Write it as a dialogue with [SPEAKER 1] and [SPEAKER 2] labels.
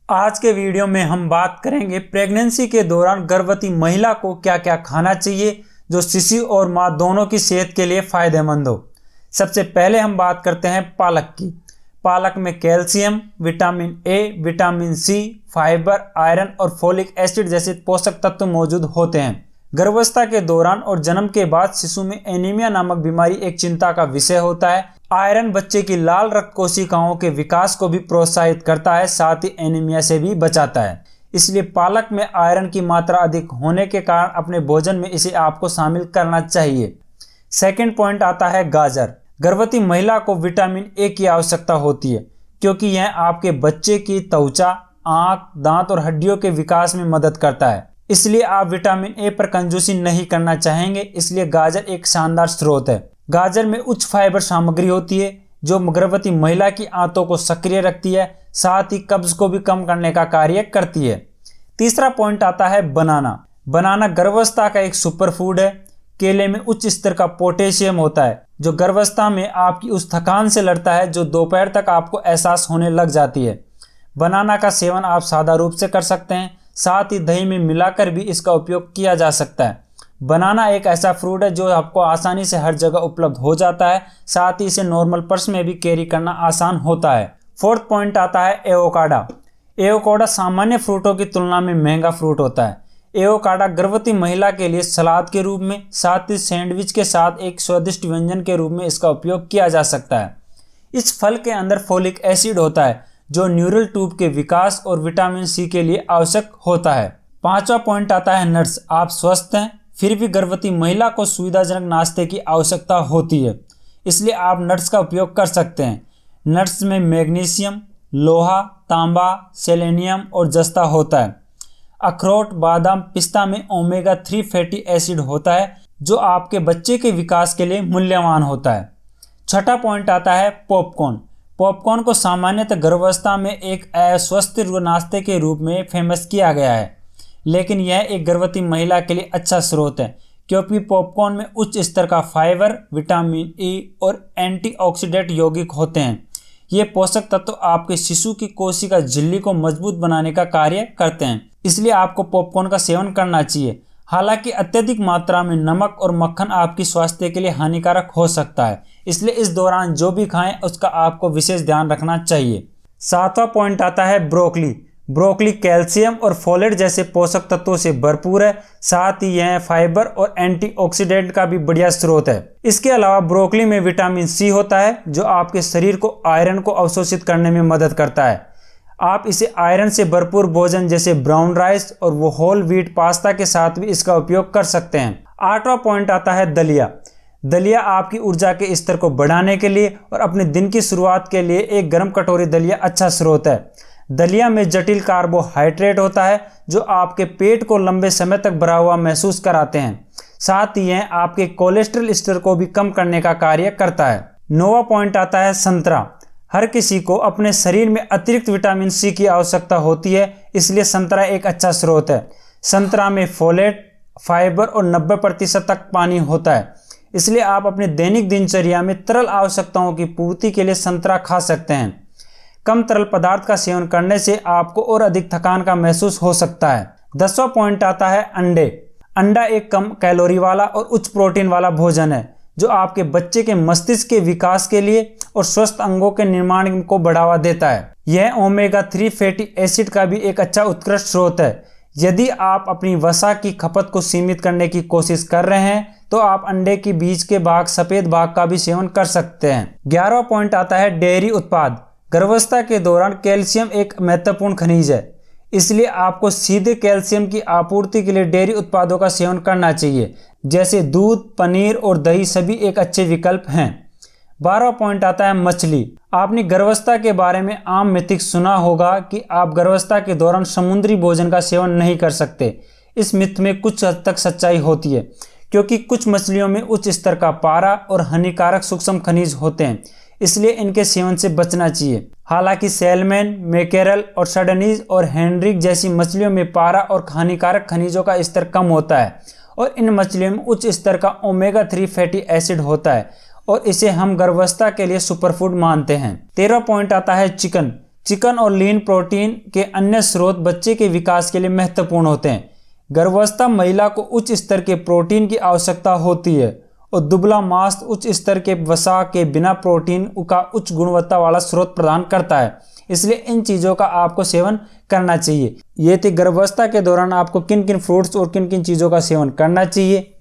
[SPEAKER 1] आज के वीडियो में हम बात करेंगे प्रेगनेंसी के दौरान गर्भवती महिला को क्या क्या खाना चाहिए जो शिशु और मां दोनों की सेहत के लिए फायदेमंद हो। सबसे पहले हम बात करते हैं पालक की। पालक में calcium, vitamin A, vitamin C, fibre, iron और फोलिक एसिड जैसे पोषक तत्व मौजूद होते हैं। गर्भावस्था के दौरान और जन्म के बाद शिशु में एनीमिया नामक बीमारी एक चिंता का विषय होता है। आयरन बच्चे की लाल रक्त कोशिकाओं के विकास को भी प्रोत्साहित करता है, साथ ही एनीमिया से भी बचाता है। इसलिए पालक में आयरन की मात्रा अधिक होने के कारण अपने भोजन में इसे आपको शामिल करना चाहिए। सेकंड पॉइंट आता है गाजर। गर्भवती महिला को विटामिन ए की आवश्यकता होती है क्योंकि यह आपके बच्चे की त्वचा, आंख, दांत और हड्डियों के विकास में मदद करता है। इसलिए आप विटामिन ए पर कंजूसी नहीं करना चाहेंगे, इसलिए गाजर एक शानदार स्रोत है। गाजर में उच्च फाइबर सामग्री होती है जो गर्भवती महिला की आंतों को सक्रिय रखती है, साथ ही कब्ज को भी कम करने का कार्य करती है। तीसरा पॉइंट आता है बनाना। बनाना गर्भावस्था का एक सुपर फूड है। केले में उच्च स्तर का पोटेशियम होता है जो गर्भावस्था में आपकी उस थकान से लड़ता है जो दोपहर तक आपको एहसास होने लग जाती है। बनाना का सेवन आप सादा रूप से कर सकते हैं, साथ ही दही में मिलाकर भी इसका उपयोग किया जा सकता है। बनाना एक ऐसा फ्रूट है जो आपको आसानी से हर जगह उपलब्ध हो जाता है, साथ ही इसे नॉर्मल पर्स में भी कैरी करना आसान होता है। फोर्थ पॉइंट आता है एवोकाडो। एवोकाडो सामान्य फ्रूटों की तुलना में महंगा फ्रूट होता है। एवोकाडो गर्भवती महिला के लिए सलाद के रूप में, साथ ही सैंडविच के साथ एक स्वादिष्ट व्यंजन के रूप में इसका उपयोग किया जा सकता है। इस फल के अंदर फोलिक एसिड होता है जो न्यूरल ट्यूब के विकास और विटामिन सी के लिए आवश्यक होता है। पांचवा पॉइंट आता है नट्स। आप स्वस्थ हैं फिर भी गर्भवती महिला को सुविधाजनक नाश्ते की आवश्यकता होती है, इसलिए आप नट्स का उपयोग कर सकते हैं। नट्स में मैग्नीशियम, लोहा, तांबा, सेलेनियम और जस्ता होता है। अखरोट, बादाम, पिस्ता में ओमेगा 3 फैटी एसिड होता है जो आपके बच्चे के विकास के लिए मूल्यवान होता है। छठा पॉइंट आता है पॉपकॉर्न। पॉपकॉर्न को सामान्यतः गर्भावस्था में एक अस्वस्थ नाश्ते के रूप में फेमस किया गया है, लेकिन यह एक गर्भवती महिला के लिए अच्छा स्रोत है क्योंकि पॉपकॉर्न में उच्च स्तर का फाइबर, विटामिन ई और एंटीऑक्सीडेंट यौगिक होते हैं। ये पोषक तत्व आपके शिशु की कोशिका झिल्ली को मजबूत बनाने का कार्य करते हैं, इसलिए आपको पॉपकॉर्न का सेवन करना चाहिए। हालांकि अत्यधिक मात्रा में नमक और मक्खन आपकी स्वास्थ्य के लिए हानिकारक हो सकता है, इसलिए इस दौरान जो भी खाएं उसका आपको विशेष ध्यान रखना चाहिए। सातवां पॉइंट आता है ब्रोकली। ब्रोकली कैल्शियम और फोलेट जैसे पोषक तत्वों से भरपूर है, साथ ही यह फाइबर और एंटीऑक्सीडेंट का भी बढ़िया स्रोत है। इसके अलावा ब्रोकली में विटामिन सी होता है जो आपके शरीर को आयरन को अवशोषित करने में मदद करता है। आप इसे आयरन से भरपूर भोजन जैसे ब्राउन राइस और वो होल व्हीट पास्ता के साथ भी इसका उपयोग कर सकते हैं। आठवां पॉइंट आता है दलिया। दलिया आपकी ऊर्जा के स्तर को बढ़ाने के लिए और अपने दिन की शुरुआत के लिए एक गर्म कटोरी दलिया अच्छा स्रोत है। दलिया में जटिल कार्बोहाइड्रेट होता है जो आपके पेट को लंबे समय तक भरा हुआ महसूस कराते हैं, साथ ही यह आपके कोलेस्ट्रॉल स्तर को भी कम करने का कार्य करता है। नौवां पॉइंट आता है संतरा। हर किसी को अपने शरीर में अतिरिक्त विटामिन सी की आवश्यकता होती है, इसलिए संतरा एक अच्छा स्रोत है। संतरा में फोलेट, फाइबर और 90% तक पानी होता है, इसलिए आप अपने दैनिक दिनचर्या में तरल आवश्यकताओं की पूर्ति के लिए संतरा खा सकते हैं। कम तरल पदार्थ का सेवन करने से आपको और अधिक थकान का महसूस हो सकता है। 10वां पॉइंट आता है अंडे। अंडा एक कम कैलोरी वाला और उच्च प्रोटीन वाला भोजन है जो आपके बच्चे के मस्तिष्क के विकास के लिए और स्वस्थ अंगों के निर्माण को बढ़ावा देता है। यह ओमेगा 3 फैटी एसिड का भी एक अच्छा उत्कृष्ट स्रोत है। यदि आप अपनी वसा की खपत को सीमित करने की कोशिश कर रहे हैं तो आप अंडे के बीच के भाग, सफेद भाग का भी सेवन कर सकते हैं। 11वां पॉइंट आता है डेयरी उत्पाद। गर्भावस्था के दौरान कैल्शियम एक महत्वपूर्ण खनिज है, इसलिए आपको सीधे कैल्शियम की आपूर्ति के लिए डेयरी उत्पादों का सेवन करना चाहिए, जैसे दूध, पनीर और दही सभी एक अच्छे विकल्प हैं। 12वां पॉइंट आता है मछली। आपने गर्भावस्था के बारे में आम मिथिक सुना होगा कि आप गर्भावस्था के दौरान समुद्री भोजन का सेवन नहीं कर सकते। इस मिथ में कुछ हद तक सच्चाई होती है क्योंकि कुछ मछलियों में उच्च स्तर का पारा और हानिकारक सूक्ष्म खनिज होते हैं, इसलिए इनके सेवन से बचना चाहिए। हालांकि सैल्मन, मैकेरल और सार्डिनिज और हेनरिक जैसी मछलियों में पारा और हानिकारक खनिजों का स्तर कम होता है और इन मछलियों में उच्च स्तर का ओमेगा 3 फैटी एसिड होता है और इसे हम गर्भावस्था के लिए सुपरफूड मानते हैं। 13वां पॉइंट आता है चिकन। चिकन और लीन प्रोटीन के अन्य स्रोत बच्चे के विकास के लिए महत्वपूर्ण होते हैं। गर्भावस्था महिला को उच्च स्तर के प्रोटीन की आवश्यकता होती है और दुबला मांस उच्च स्तर के वसा के बिना प्रोटीन का उच्च गुणवत्ता वाला स्रोत प्रदान करता है, इसलिए इन चीज़ों का आपको सेवन करना चाहिए। ये थी गर्भावस्था के दौरान आपको किन किन फ्रूट्स और किन किन चीज़ों का सेवन करना चाहिए।